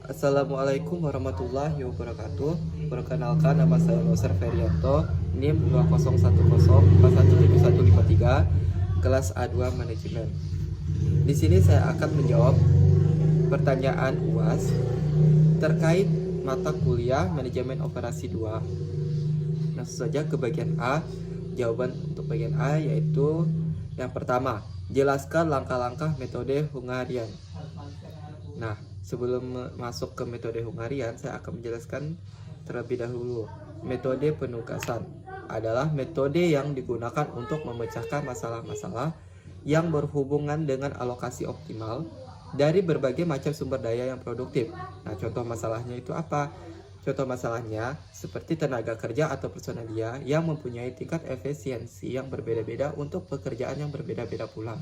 Assalamualaikum warahmatullahi wabarakatuh. Perkenalkan, nama saya Noser Ferianto, NIM 2010417153, kelas A2 Manajemen. Di sini saya akan menjawab pertanyaan UAS terkait mata kuliah Manajemen Operasi 2. Langsung saja ke bagian A. Jawaban untuk bagian A yaitu yang pertama, jelaskan langkah-langkah metode Hungarian. Nah, sebelum masuk ke metode Hungarian, saya akan menjelaskan terlebih dahulu. Metode penugasan adalah metode yang digunakan untuk memecahkan masalah-masalah yang berhubungan dengan alokasi optimal dari berbagai macam sumber daya yang produktif. Nah, contoh masalahnya itu apa? Contoh masalahnya seperti tenaga kerja atau personalia yang mempunyai tingkat efisiensi yang berbeda-beda untuk pekerjaan yang berbeda-beda pula.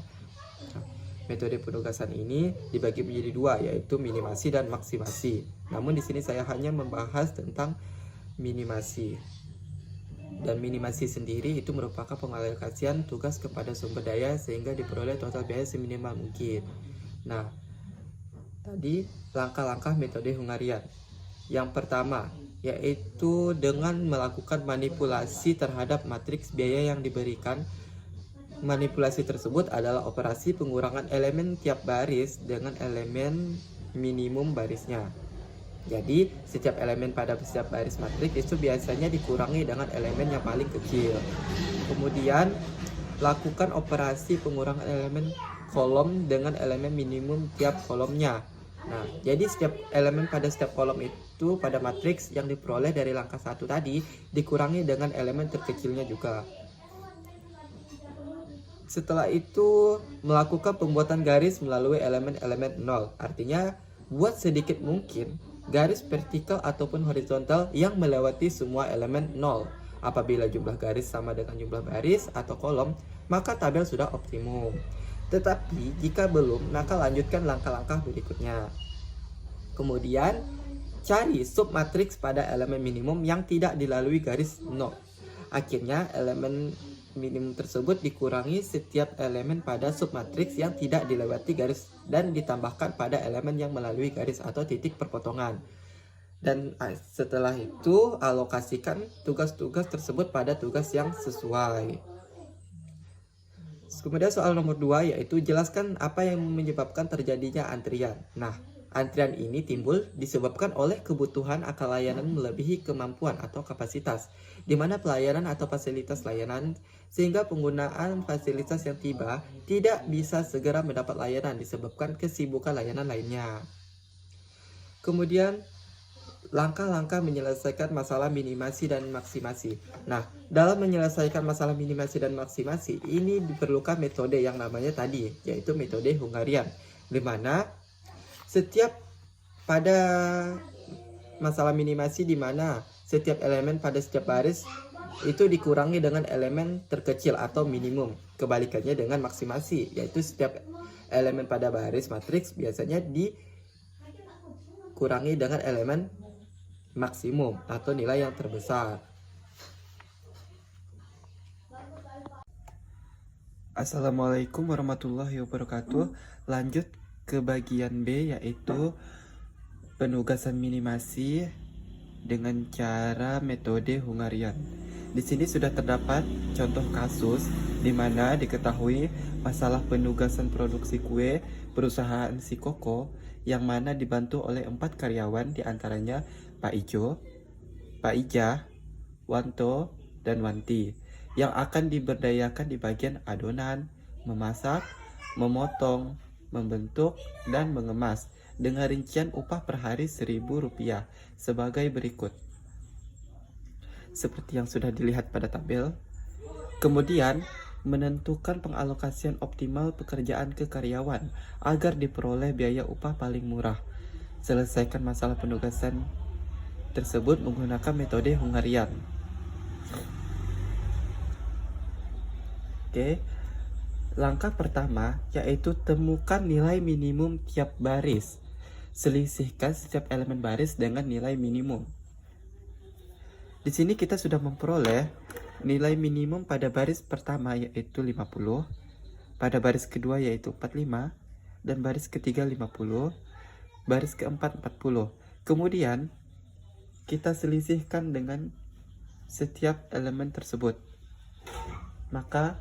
Nah, metode penugasan ini dibagi menjadi dua, yaitu minimasi dan maksimasi. Namun di sini saya hanya membahas tentang minimasi. Dan minimasi sendiri itu merupakan pengalokasian tugas kepada sumber daya sehingga diperoleh total biaya seminimal mungkin. Nah, tadi langkah-langkah metode Hungarian. Yang pertama, yaitu dengan melakukan manipulasi terhadap matriks biaya yang diberikan. Manipulasi tersebut adalah operasi pengurangan elemen tiap baris dengan elemen minimum barisnya. Jadi, setiap elemen pada setiap baris matriks itu biasanya dikurangi dengan elemen yang paling kecil. Kemudian, lakukan operasi pengurangan elemen kolom dengan elemen minimum tiap kolomnya. Nah, jadi setiap elemen pada setiap kolom itu pada matriks yang diperoleh dari langkah 1 tadi dikurangi dengan elemen terkecilnya juga. Setelah itu, melakukan pembuatan garis melalui elemen-elemen 0. Artinya, buat sedikit mungkin garis vertikal ataupun horizontal yang melewati semua elemen 0. Apabila jumlah garis sama dengan jumlah baris atau kolom, maka tabel sudah optimum. Tetapi jika belum, maka lanjutkan langkah-langkah berikutnya. Kemudian, cari submatriks pada elemen minimum yang tidak dilalui garis 0. Akhirnya, elemen minimum tersebut dikurangi setiap elemen pada submatriks yang tidak dilewati garis dan ditambahkan pada elemen yang melalui garis atau titik perpotongan. Dan setelah itu, alokasikan tugas-tugas tersebut pada tugas yang sesuai. Kemudian soal nomor 2 yaitu jelaskan apa yang menyebabkan terjadinya antrian. Nah, antrian ini timbul disebabkan oleh kebutuhan akan layanan melebihi kemampuan atau kapasitas, di mana pelayanan atau fasilitas layanan sehingga penggunaan fasilitas yang tiba tidak bisa segera mendapat layanan disebabkan kesibukan layanan lainnya. Kemudian langkah-langkah menyelesaikan masalah minimasi dan maksimasi. Nah, dalam menyelesaikan masalah minimasi dan maksimasi, ini diperlukan metode yang namanya tadi, yaitu metode Hungarian, di mana setiap pada masalah minimasi di mana setiap elemen pada setiap baris itu dikurangi dengan elemen terkecil atau minimum. Kebalikannya dengan maksimasi, yaitu setiap elemen pada baris matriks biasanya dikurangi dengan elemen maksimum atau nilai yang terbesar. Assalamualaikum warahmatullahi wabarakatuh. Lanjut ke bagian B yaitu penugasan minimasi dengan cara metode Hungarian. Di sini sudah terdapat contoh kasus di mana diketahui masalah penugasan produksi kue perusahaan si Koko yang mana dibantu oleh 4 karyawan diantaranya Pak Ijo, Pak Ija, Wanto, dan Wanti yang akan diberdayakan di bagian adonan, memasak, memotong, membentuk, dan mengemas dengan rincian upah per hari Rp1.000 sebagai berikut. Seperti yang sudah dilihat pada tabel. Kemudian, menentukan pengalokasian optimal pekerjaan ke karyawan agar diperoleh biaya upah paling murah. Selesaikan masalah penugasan tersebut menggunakan metode Hungarian. Oke. Langkah pertama yaitu temukan nilai minimum tiap baris. Selisihkan setiap elemen baris dengan nilai minimum. Di sini kita sudah memperoleh nilai minimum pada baris pertama yaitu 50, pada baris kedua yaitu 45, dan baris ketiga 50, baris keempat 40. Kemudian kita selisihkan dengan setiap elemen tersebut. Maka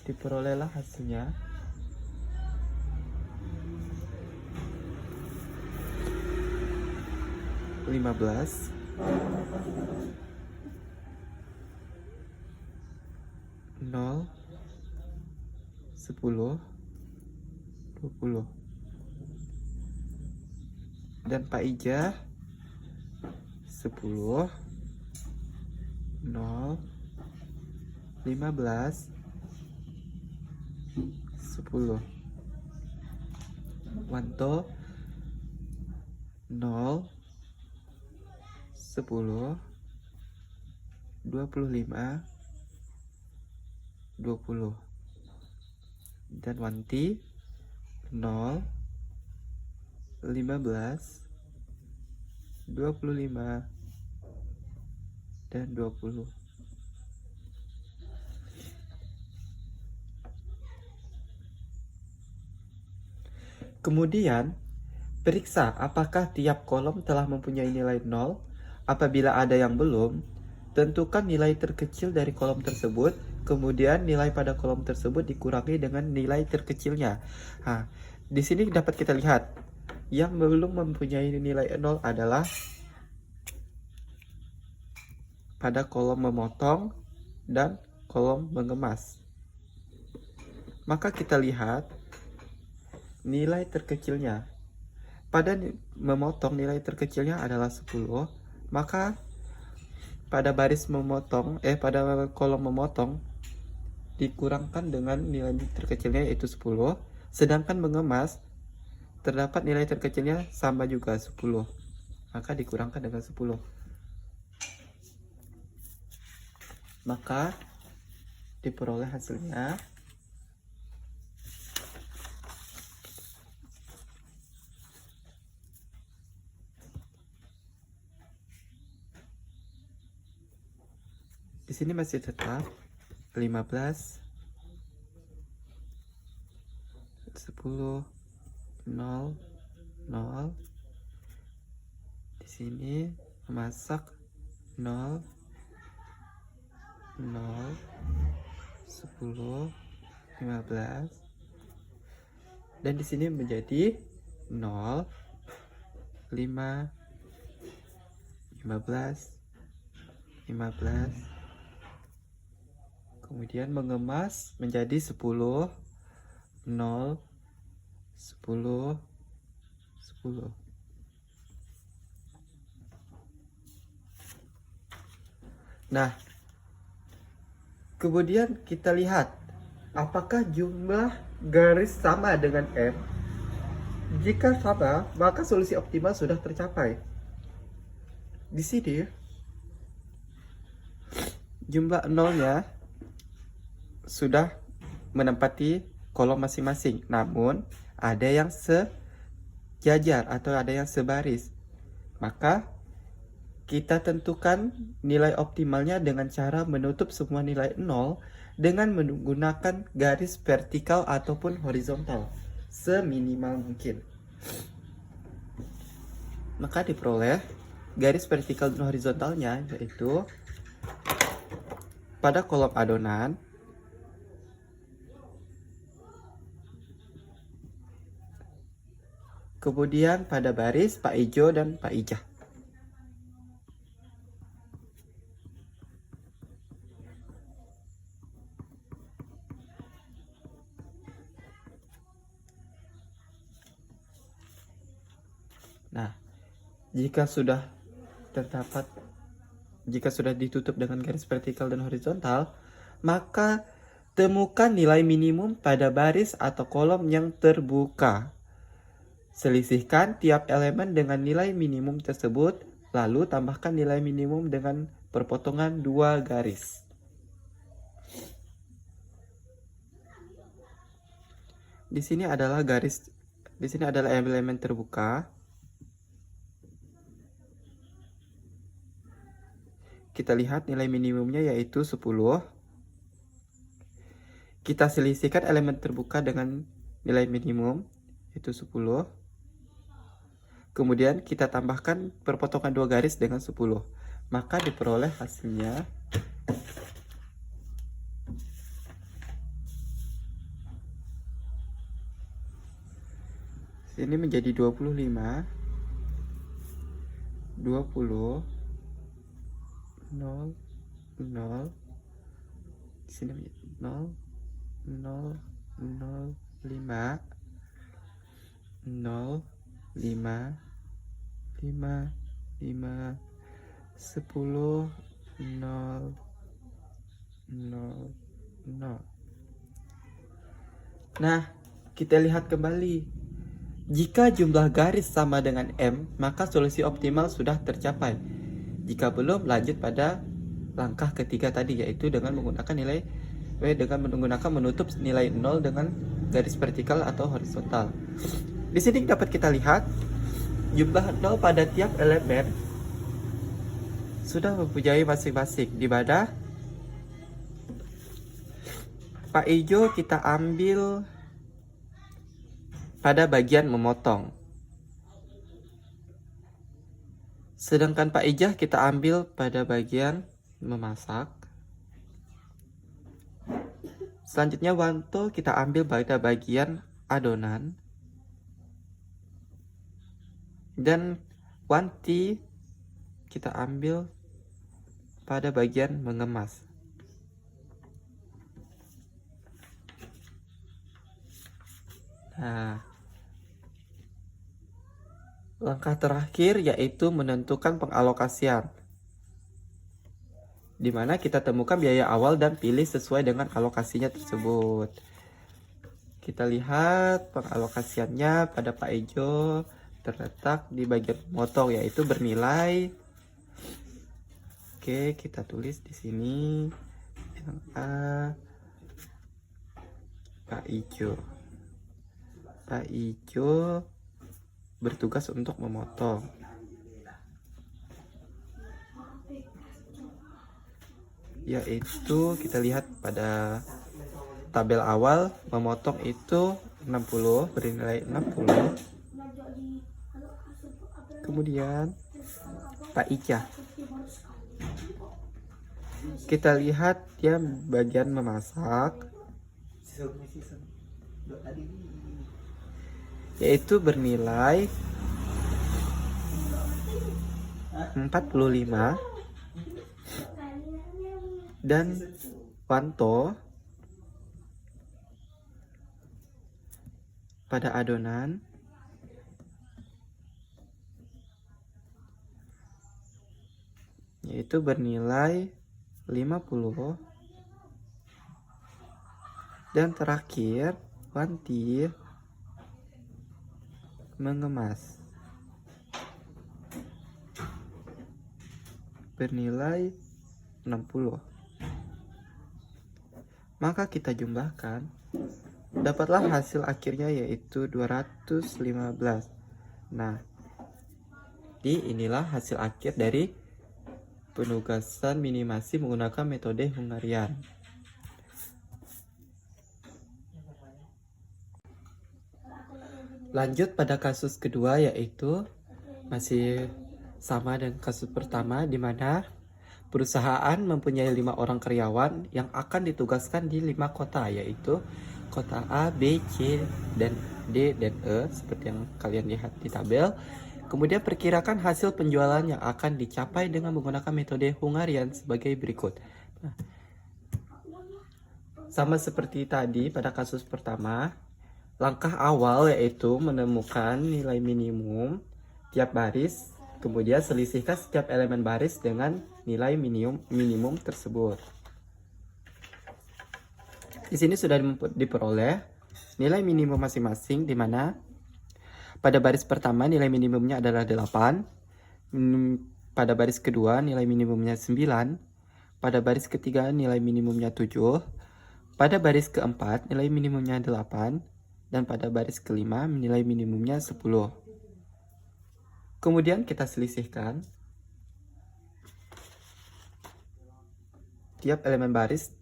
diperolehlah hasilnya 15, 0, 10, 20. Dan Pak Ija 10, 0, 15, 10. Wanto 0, 10, 25, 20. Dan Wanti 0, 15, 25, dan 20. Kemudian, periksa apakah tiap kolom telah mempunyai nilai 0. Apabila ada yang belum, tentukan nilai terkecil dari kolom tersebut. Kemudian nilai pada kolom tersebut dikurangi dengan nilai terkecilnya. Nah, di sini dapat kita lihat yang belum mempunyai nilai 0 adalah pada kolom memotong dan kolom mengemas. Maka kita lihat nilai terkecilnya. Pada memotong nilai terkecilnya adalah 10, maka pada baris memotong pada kolom memotong dikurangkan dengan nilai terkecilnya yaitu 10, sedangkan mengemas terdapat nilai terkecilnya sama juga 10, maka dikurangkan dengan 10. Maka diperoleh hasilnya 10 masih tetap 15, 10, 0, 0. Di sini memasak 0, 0, 10, 15. Dan di sini menjadi 0, 5, 15, 15. Kemudian mengemas menjadi 10, 0, 10, 10. Nah, kemudian kita lihat apakah jumlah garis sama dengan M. Jika sama, maka solusi optimal sudah tercapai. Di sini jumlah nolnya sudah menempati kolom masing-masing, namun ada yang sejajar atau ada yang sebaris. Maka kita tentukan nilai optimalnya dengan cara menutup semua nilai 0 dengan menggunakan garis vertikal ataupun horizontal seminimal mungkin. Maka diperoleh garis vertikal dan horizontalnya yaitu pada kolom adonan kemudian pada baris Pak Ijo dan Pak Ijah. Nah, jika sudah ditutup dengan garis vertikal dan horizontal, maka temukan nilai minimum pada baris atau kolom yang terbuka. Selisihkan tiap elemen dengan nilai minimum tersebut, lalu tambahkan nilai minimum dengan perpotongan 2 garis. Di sini adalah elemen terbuka. Kita lihat nilai minimumnya yaitu 10. Kita selisihkan elemen terbuka dengan nilai minimum yaitu 10. Kemudian kita tambahkan perpotongan 2 garis dengan 10. Maka diperoleh hasilnya ini menjadi 25, 20, 0, 0, di sini menjadi 0, 0, 0, 5, 0, 5, 5, 5, 10, 0, 0, 0. Nah, kita lihat kembali. Jika jumlah garis sama dengan M, maka solusi optimal sudah tercapai. Jika belum, lanjut pada langkah ketiga tadi, yaitu dengan menggunakan menggunakan menutup nilai 0 dengan garis vertikal atau horizontal. Di sini dapat kita lihat jumlah 0 pada tiap elemen sudah mempunyai masing-masing. Di mana Pak Ijo kita ambil pada bagian memotong. Sedangkan Pak Ijah kita ambil pada bagian memasak. Selanjutnya Wanto kita ambil pada bagian adonan. Dan Wanti kita ambil pada bagian mengemas. Nah, langkah terakhir yaitu menentukan pengalokasian, di mana kita temukan biaya awal dan pilih sesuai dengan alokasinya tersebut. Kita lihat pengalokasiannya pada Pak Ejo terletak di bagian motong, yaitu bernilai. Oke, kita tulis di sini yang A, Pak Ijo. Pak Ijo bertugas untuk memotong. Yaitu kita lihat pada tabel awal, memotong itu 60, bernilai 60. Kemudian Pak Ica, kita lihat dia bagian memasak, yaitu bernilai 45. Dan Wanto pada adonan yaitu bernilai 50. Dan terakhir Wanti mengemas bernilai 60. Maka kita jumlahkan, dapatlah hasil akhirnya yaitu 215. Nah, inilah hasil akhir dari penugasan minimasi menggunakan metode Hungarian. Lanjut pada kasus kedua, yaitu masih sama dengan kasus pertama, di mana perusahaan mempunyai 5 orang karyawan yang akan ditugaskan di 5 kota, yaitu kota A, B, C, dan D, dan E, seperti yang kalian lihat di tabel. Kemudian perkirakan hasil penjualan yang akan dicapai dengan menggunakan metode Hungarian sebagai berikut. Nah, sama seperti tadi pada kasus pertama, langkah awal yaitu menemukan nilai minimum tiap baris, kemudian selisihkan setiap elemen baris dengan nilai minimum tersebut. Di sini sudah diperoleh nilai minimum masing-masing, di mana pada baris pertama nilai minimumnya adalah 8, pada baris kedua nilai minimumnya 9, pada baris ketiga nilai minimumnya 7, pada baris keempat nilai minimumnya 8, dan pada baris kelima nilai minimumnya 10. Kemudian kita selisihkan tiap elemen baris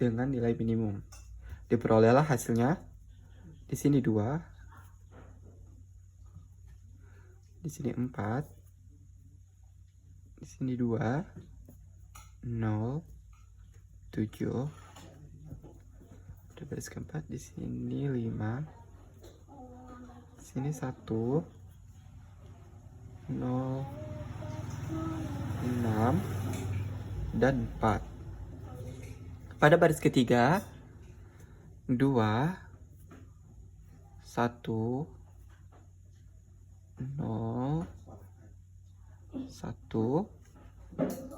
dengan nilai minimum. Diperolehlah hasilnya di sini 2, di sini 4, di sini 2, 0, 7, pada baris keempat di sini 5, di sini 1, 0, 6, dan 4. Pada baris ketiga 2, 1, 0, 1,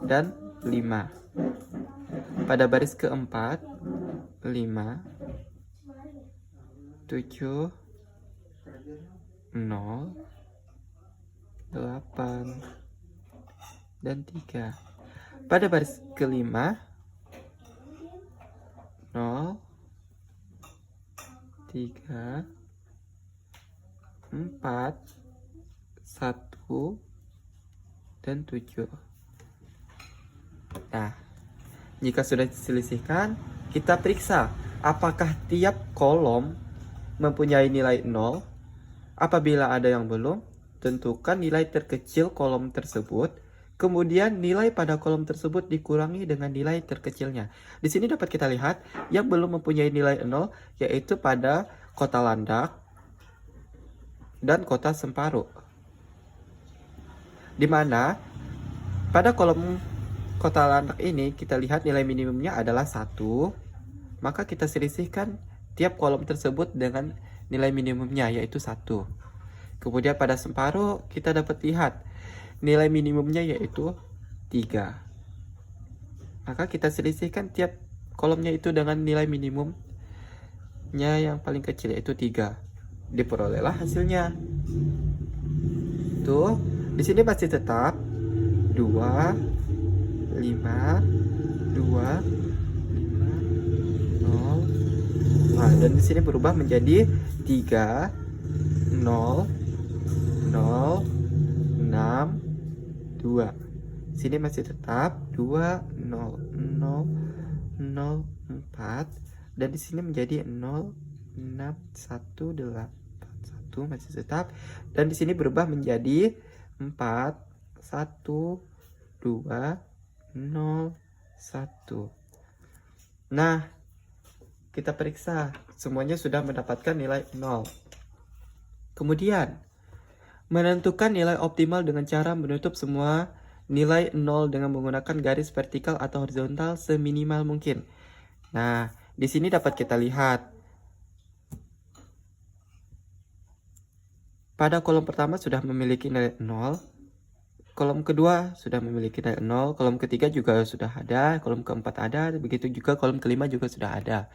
dan 5. Pada baris keempat 5, 7, 0, 8, dan 3. Pada baris kelima 0, 3, 4, 1, dan 7. Nah, jika sudah diselisihkan, kita periksa apakah tiap kolom mempunyai nilai 0. Apabila ada yang belum, tentukan nilai terkecil kolom tersebut. Kemudian nilai pada kolom tersebut dikurangi dengan nilai terkecilnya. Di sini dapat kita lihat yang belum mempunyai nilai 0 yaitu pada kota landak dan kota semparuh. Di mana pada kolom kota landak ini kita lihat nilai minimumnya adalah 1. Maka kita selisihkan tiap kolom tersebut dengan nilai minimumnya yaitu 1. Kemudian pada semparuh kita dapat lihat nilai minimumnya yaitu 3. Maka kita selisihkan tiap kolomnya itu dengan nilai minimumnya yang paling kecil yaitu 3. Diperolehlah hasilnya. Tuh, di sini masih tetap 2, 5, 2, 5, 0. Nah, dan di sini berubah menjadi 3, 0, 0, 6, 2. Sini masih tetap 2, 0, 0, 0, 4. Dan di sini menjadi 0, 6, 1, 8, 1 masih tetap. Dan di sini berubah menjadi 4, 1, 2, 0, 1. Nah, kita periksa semuanya sudah mendapatkan nilai 0. Kemudian menentukan nilai optimal dengan cara menutup semua nilai 0 dengan menggunakan garis vertikal atau horizontal seminimal mungkin. Nah, di sini dapat kita lihat. Pada kolom pertama sudah memiliki nilai 0. Kolom kedua sudah memiliki nilai 0. Kolom ketiga juga sudah ada. Kolom keempat ada. Begitu juga kolom kelima juga sudah ada.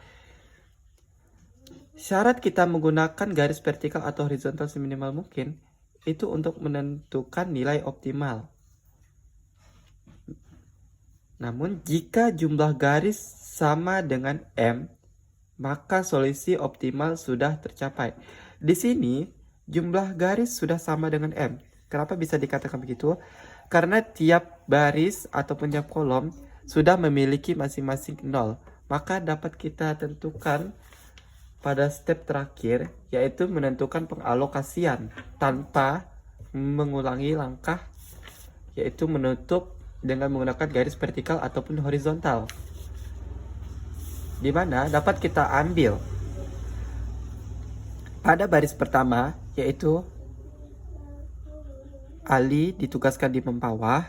Syarat kita menggunakan garis vertikal atau horizontal seminimal mungkin itu untuk menentukan nilai optimal. Namun jika jumlah garis sama dengan M, maka solusi optimal sudah tercapai. Di sini jumlah garis sudah sama dengan M. Kenapa bisa dikatakan begitu? Karena tiap baris ataupun tiap kolom sudah memiliki masing-masing 0. Maka dapat kita tentukan pada step terakhir, yaitu menentukan pengalokasian tanpa mengulangi langkah, yaitu menutup dengan menggunakan garis vertikal ataupun horizontal. Di mana dapat kita ambil pada baris pertama, yaitu Ali ditugaskan di Mempawah,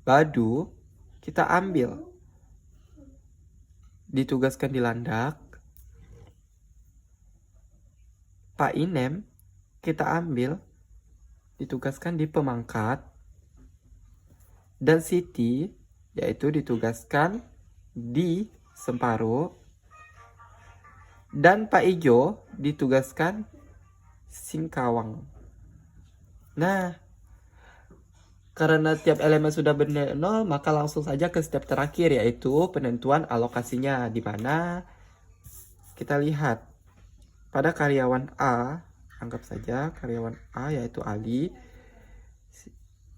Badu kita ambil ditugaskan di Landak, Pak Inem kita ambil ditugaskan di Pemangkat, dan Siti yaitu ditugaskan di Semparu, dan Pak Ijo ditugaskan Singkawang. Nah, karena tiap elemen sudah bernilai 0, maka langsung saja ke step terakhir, yaitu penentuan alokasinya. Di mana kita lihat pada karyawan A, anggap saja karyawan A yaitu Ali,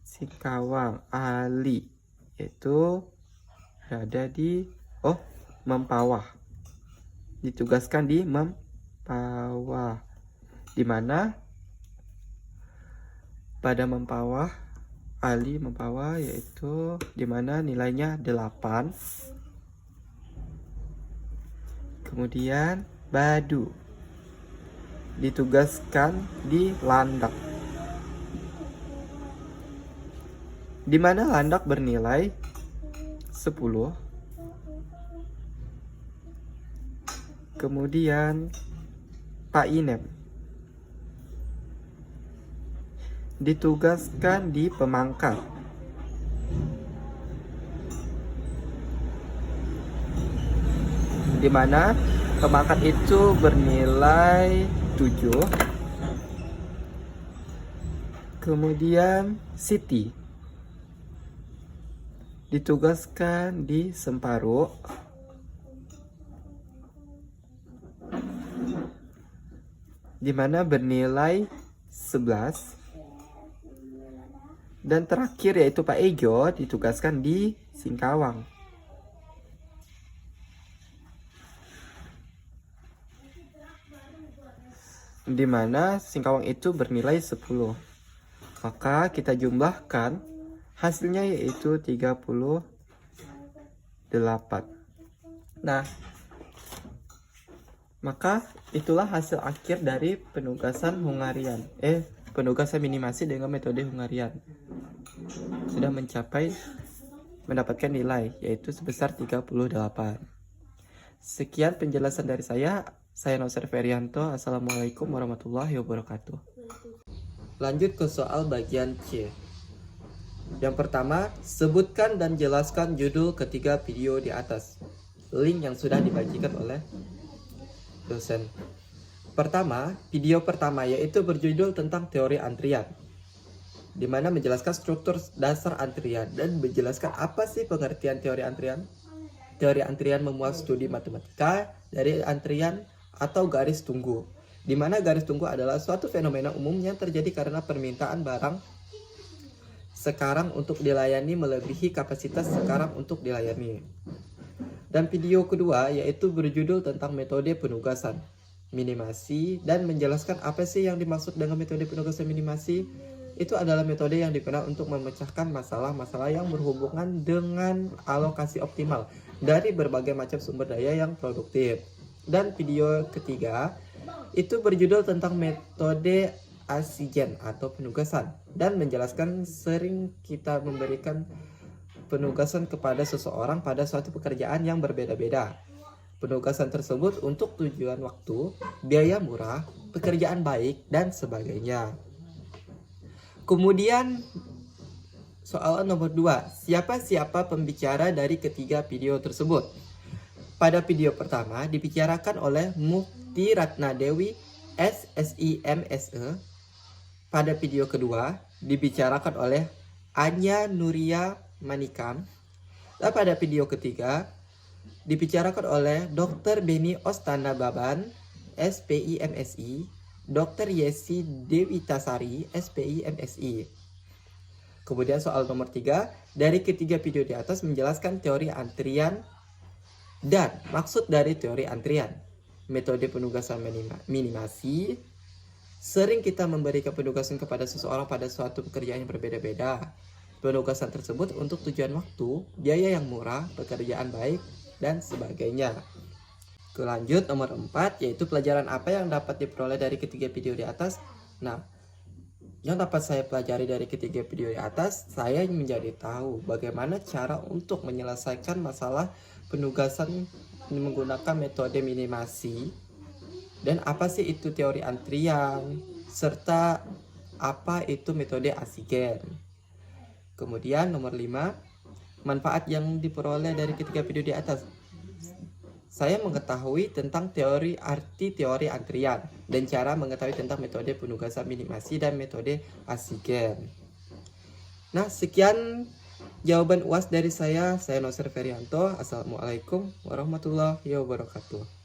Singkawang, Ali yaitu berada di Mempawah, ditugaskan di Mempawah, di mana pada mempawah, Ali mempawah, yaitu dimana nilainya 8. Kemudian Badu ditugaskan di Landak, dimana Landak bernilai 10. Kemudian Pak Inem ditugaskan di Pemangkat, di mana Pemangkat itu bernilai 7. Kemudian Siti ditugaskan di Semparu, di mana bernilai 11. Dan terakhir yaitu Pak Ejo ditugaskan di Singkawang, di mana Singkawang itu bernilai 10. Maka kita jumlahkan, hasilnya yaitu 38. Nah, maka itulah hasil akhir dari penugasan Hungarian. Penugasan minimasi dengan metode Hungarian. Sudah mendapatkan nilai yaitu sebesar 38. Sekian penjelasan dari saya. Saya Noser Ferianto. Assalamualaikum warahmatullahi wabarakatuh. Lanjut ke soal bagian C. Yang pertama, sebutkan dan jelaskan judul ketiga video di atas. Link yang sudah dibagikan oleh dosen. Pertama, video pertama yaitu berjudul tentang teori antrian, di mana menjelaskan struktur dasar antrian dan menjelaskan apa sih pengertian teori antrian. Teori antrian memuat studi matematika dari antrian atau garis tunggu, di mana garis tunggu adalah suatu fenomena umum yang terjadi karena permintaan barang sekarang untuk dilayani melebihi kapasitas sekarang untuk dilayani. Dan video kedua yaitu berjudul tentang metode penugasan minimasi dan menjelaskan apa sih yang dimaksud dengan metode penugasan minimasi. Itu adalah metode yang digunakan untuk memecahkan masalah-masalah yang berhubungan dengan alokasi optimal dari berbagai macam sumber daya yang produktif. Dan video ketiga itu berjudul tentang metode asigen atau penugasan dan menjelaskan sering kita memberikan penugasan kepada seseorang pada suatu pekerjaan yang berbeda-beda. Penugasan tersebut untuk tujuan waktu, biaya murah, pekerjaan baik, dan sebagainya. Kemudian soal nomor 2, siapa pembicara dari ketiga video tersebut? Pada video pertama dibicarakan oleh Mukti Ratnadewi SSIMSE. Pada video kedua dibicarakan oleh Anya Nuria Manikam. Dan pada video ketiga dibicarakan oleh Dr. Beni Ostana Baban, SPI MSI, Dr. Yesi Dewitasari, SPI MSI. Kemudian soal nomor 3, dari ketiga video di atas menjelaskan teori antrian dan maksud dari teori antrian. Metode penugasan minimasi, sering kita memberikan penugasan kepada seseorang pada suatu pekerjaan yang berbeda-beda. Penugasan tersebut untuk tujuan waktu, biaya yang murah, pekerjaan baik, dan sebagainya. Lanjut nomor 4, yaitu pelajaran apa yang dapat diperoleh dari ketiga video di atas. Nah, yang dapat saya pelajari dari ketiga video di atas, saya menjadi tahu bagaimana cara untuk menyelesaikan masalah penugasan menggunakan metode minimasi, dan apa sih itu teori antrian, serta apa itu metode asigen. Kemudian nomor 5, manfaat yang diperoleh dari ketiga video di atas. Saya mengetahui tentang arti teori antrian dan cara mengetahui tentang metode penugasan minimasi dan metode asigen. Nah, sekian jawaban UAS dari saya Noser Ferianto. Assalamualaikum warahmatullahi wabarakatuh.